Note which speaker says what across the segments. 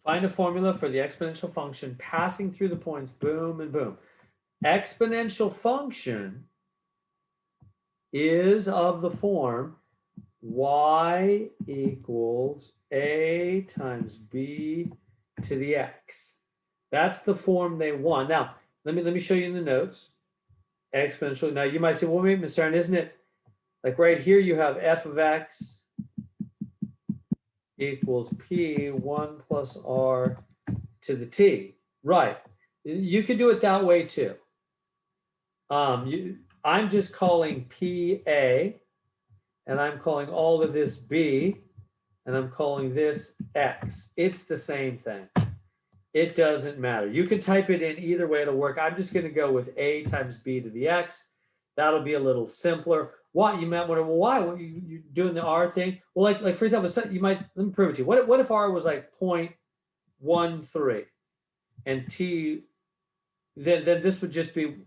Speaker 1: Find a formula for the exponential function passing through the points, boom and boom. Exponential function is of the form y equals a times b to the x. That's the form they want. Now, let me show you in the notes. Exponential. Now, you might say, well, wait, Mr. Aaron, isn't it like right here you have f of x equals p 1 plus r to the t. Right. You could do it that way too. I'm just calling p a, and I'm calling all of this b, and I'm calling this x. It's the same thing. It doesn't matter. You can type it in either way, it'll work. I'm just going to go with a times b to the x. That'll be a little simpler. Why? You might wonder, well, why? What, you doing the r thing? Well, like for example, you might, let me prove it to you. What if r was like 0.13 and t, then this would just be,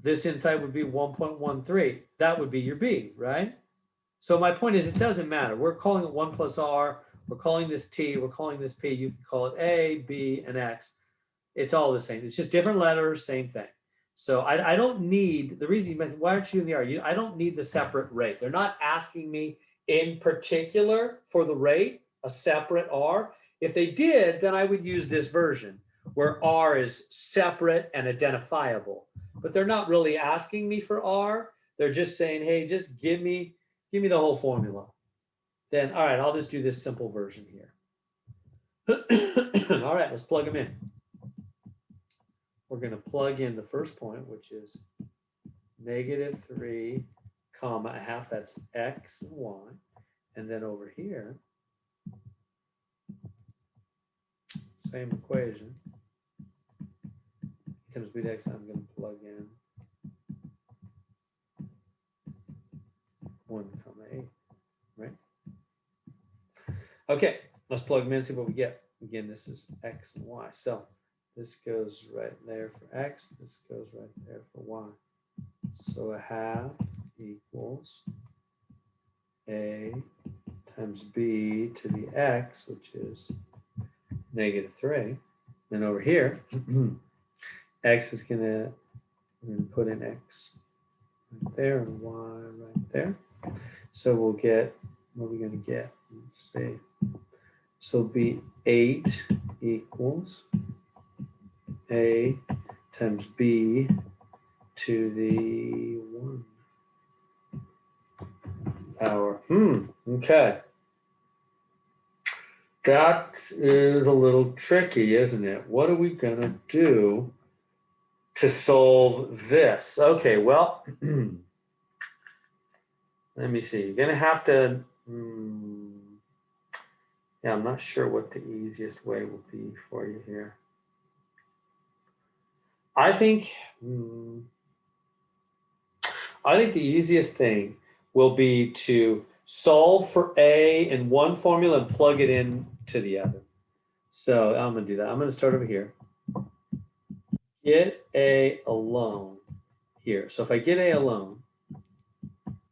Speaker 1: this inside would be 1.13. That would be your b, right? So my point is, it doesn't matter. We're calling it 1 plus r. We're calling this t. We're calling this p. You can call it a, b, and x. It's all the same. It's just different letters, same thing. So I don't need, the reason you mentioned, why aren't you in the r? I don't need the separate rate. They're not asking me in particular for the rate, a separate r. If they did, then I would use this version where r is separate and identifiable. But they're not really asking me for r. They're just saying, hey, just give me the whole formula. Then, all right, I'll just do this simple version here. All right, let's plug them in. We're going to plug in the first point, which is -3, a half. That's x and y. And then over here, same equation. Times b to x, I'm going to plug in 1, 8, right? Okay, let's plug them in and see what we get. Again, this is x and y. So this goes right there for x. This goes right there for y. So a half equals a times b to the x, which is -3. Then over here, x is going to, we're going to put in x right there and y right there. So we'll get, what are we going to get? Let's see. So it'll be 8 equals a times b to the 1 power. Okay. That is a little tricky, isn't it? What are we going to do to solve this? Okay, well, let me see. You're going to have to, yeah, I'm not sure what the easiest way will be for you here. I think the easiest thing will be to solve for a in one formula and plug it in to the other. So I'm going to do that. I'm going to start over here. Get a alone here. So if I get a alone,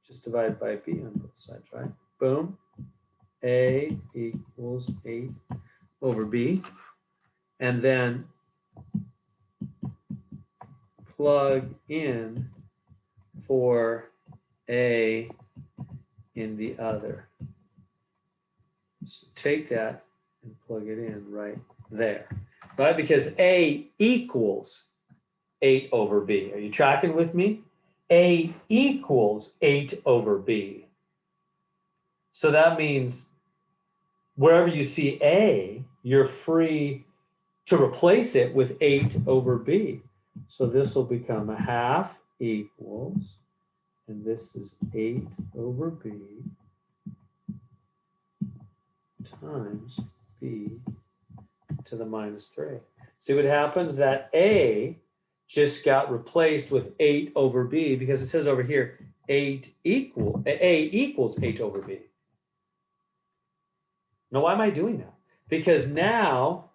Speaker 1: just divide by b on both sides, right? Boom. A equals 8 over b. And then plug in for a in the other. So take that and plug it in right there, right? Because a equals 8 over b. Are you tracking with me? A equals 8 over b. So that means wherever you see a, you're free to replace it with 8 over b. So this will become a half equals, and this is 8 over b times b to the -3. See what happens? That a just got replaced with 8 over b because it says over here a equals 8 over b. Now, why am I doing that? Because now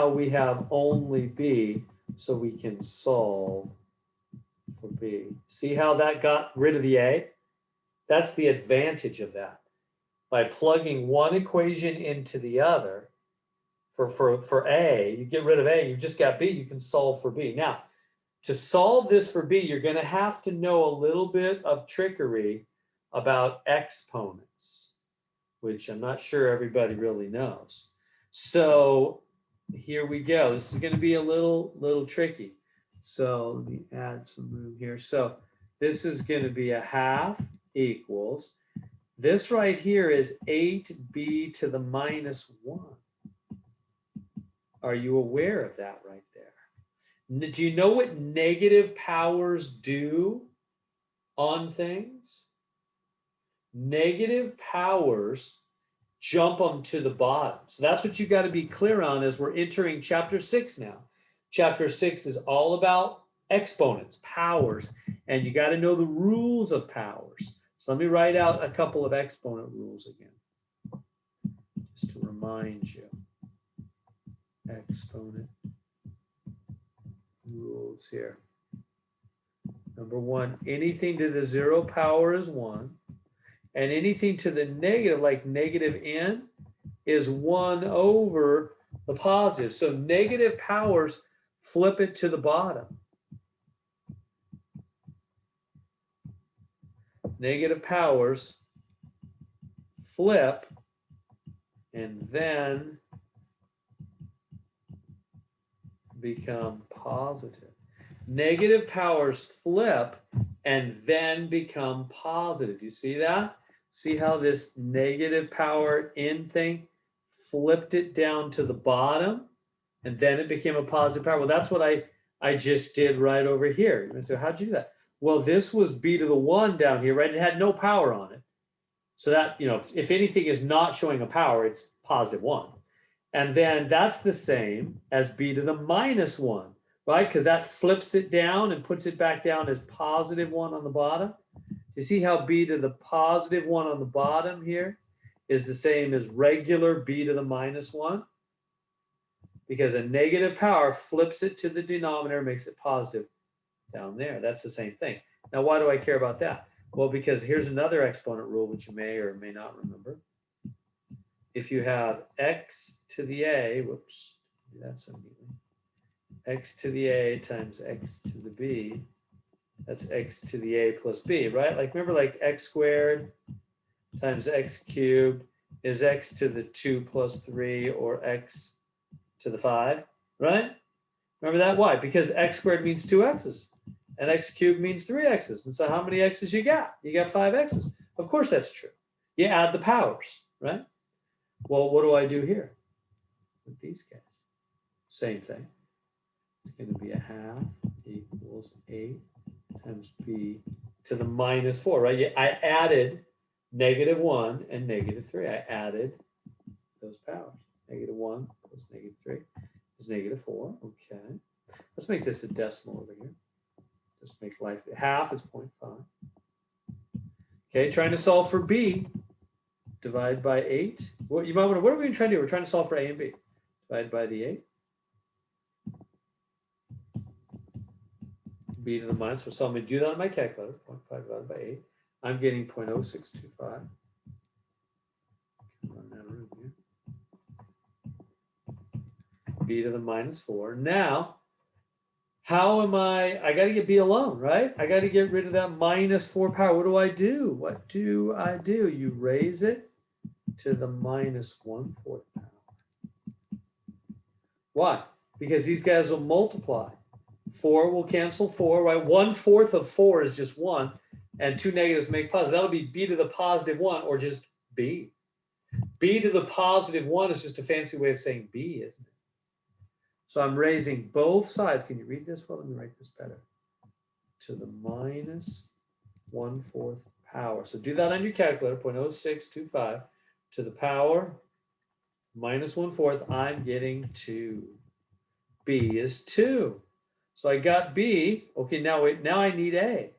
Speaker 1: we have only b, so we can solve for b. See how that got rid of the a? That's the advantage of that. By plugging one equation into the other, for A, you get rid of A, you just got B, you can solve for B. Now, to solve this for B, you're going to have to know a little bit of trickery about exponents, which I'm not sure everybody really knows. So here we go. This is going to be a little tricky. So let me add some room here. So this is going to be a half equals. This right here is 8b to the minus 1. Are you aware of that right there? Do you know what negative powers do on things? Negative powers jump them to the bottom. So that's what you got to be clear on as we're entering chapter 6 now. Chapter 6 is all about exponents, powers, and you got to know the rules of powers. So let me write out a couple of exponent rules again, just to remind you. Exponent rules here. Number 1, anything to the 0 power is 1. And anything to the negative, like negative n, is 1 over the positive. So negative powers flip it to the bottom. Negative powers flip and then become positive. Negative powers flip and then become positive. You see that? See how this negative power in thing flipped it down to the bottom and then it became a positive power? Well, that's what I just did right over here. So how'd you do that? Well, this was b to the 1 down here, right? It had no power on it. So that, if anything is not showing a power, it's positive 1. And then that's the same as b to the minus 1, right? Because that flips it down and puts it back down as positive 1 on the bottom. Do you see how b to the positive 1 on the bottom here is the same as regular b to the minus 1? Because a negative power flips it to the denominator, makes it positive down there. That's the same thing. Now, why do I care about that? Well, because here's another exponent rule, which you may or may not remember. If you have x to the a, whoops, that's immediately, x to the a times x to the b, that's x to the a plus b, right? Like, remember, like x squared times x cubed is x to the 2 plus 3 or x to the 5, right? Remember that? Why? Because x squared means 2 x's and x cubed means 3 x's. And so how many x's you got? You got 5 x's. Of course that's true. You add the powers, right? Well, what do I do here with these guys? Same thing. It's going to be a half equals 8 times b to the minus 4, right? I added negative 1 and negative 3. I added those powers. Negative 1 plus negative 3 is negative 4. Okay. Let's make this a decimal over here. Just make life, half is 0.5. Okay, trying to solve for b. Divide by 8. Well, you might wonder, what are we trying to do? We're trying to solve for a and b. Divide by the 8. B to the minus 4. So I'm going to do that on my calculator. 0.5 divided by 8. I'm getting 0.0625. Run out of room here. B to the minus 4. Now, how am I got to get b alone, right? I got to get rid of that minus 4 power. What do I do? What do I do? You raise it to the minus 1/4 power. Why? Because these guys will multiply. 4 will cancel 4, right? 1/4 of 4 is just 1, and 2 negatives make positive. That'll be b to the positive 1, or just b. B to the positive 1 is just a fancy way of saying b, isn't it? So I'm raising both sides. Can you read this? Well, let me write this better. To the minus 1/4 power. So do that on your calculator, 0.0625 to the power minus 1/4. I'm getting 2. B is 2. So I got B. Okay, now I need A.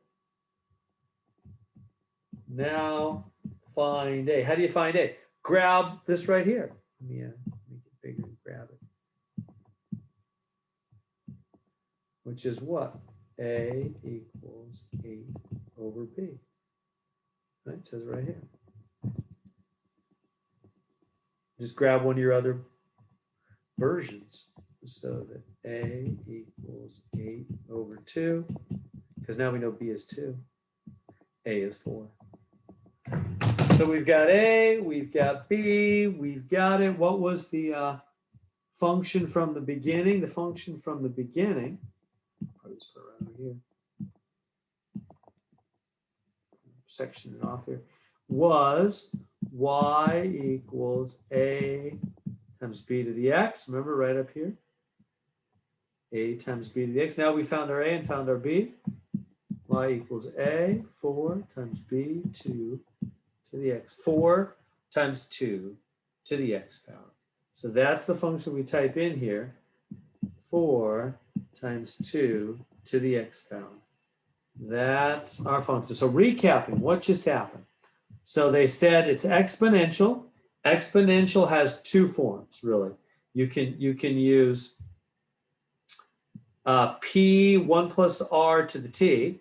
Speaker 1: Now find A. How do you find A? Grab this right here. Let me make it bigger and grab it. Which is what? A equals 8 over B. Right? It says right here. Just grab one of your other versions so that A equals 8 over 2, because now we know B is 2, A is 4. So we've got A, we've got B, we've got it. What was the function from the beginning? The function from the beginning, probably just put it right over here, section it off here, was y equals A times B to the x. Remember, right up here, A times B to the x. Now we found our A and found our B. Y equals A, 4 times B, 2 to the x. 4 times 2 to the x power. So that's the function we type in here. 4 times 2 to the x power. That's our function. So recapping, what just happened? So they said it's exponential. Exponential has two forms, really. You can use P 1 plus R to the T.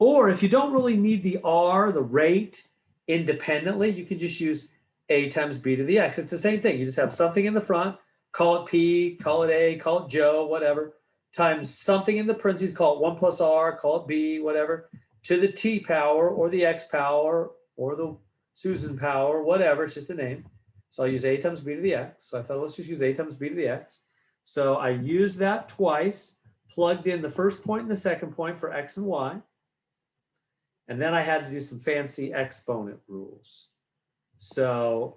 Speaker 1: Or if you don't really need the R, the rate, independently, you can just use A times B to the X. It's the same thing. You just have something in the front, call it P, call it A, call it Joe, whatever, times something in the parentheses, call it 1 plus R, call it B, whatever, to the T power or the X power or the Susan power, whatever, it's just a name. So I'll use A times B to the X. So I thought, let's just use A times B to the X. So I used that twice, plugged in the first point and the second point for X and Y. And then I had to do some fancy exponent rules. So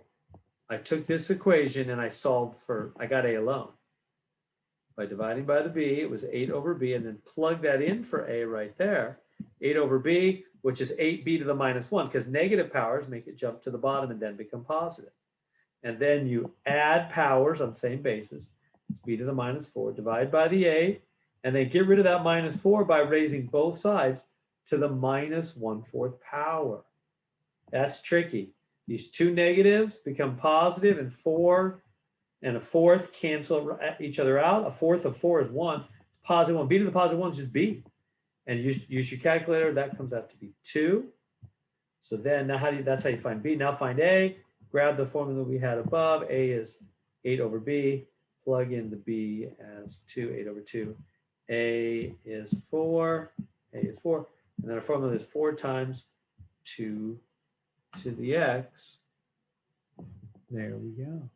Speaker 1: I took this equation and I solved for, I got A alone. By dividing by the B, it was 8 over B, and then plug that in for A right there. 8 over B, which is 8B to the minus 1, because negative powers make it jump to the bottom and then become positive. And then you add powers on the same basis. It's B to the minus 4, divide by the A, and then get rid of that minus 4 by raising both sides to the minus 1/4 power. That's tricky. These two negatives become positive, and 4 and a fourth cancel each other out. A fourth of 4 is 1. Positive 1. B to the positive 1 is just B. And use your calculator. That comes out to be 2. So then now that's how you find B. Now find A. Grab the formula we had above. A is 8 over B. Plug in the B as 2, 8 over 2. A is 4. A is 4. And then our formula is 4 times 2 to the x. There we go.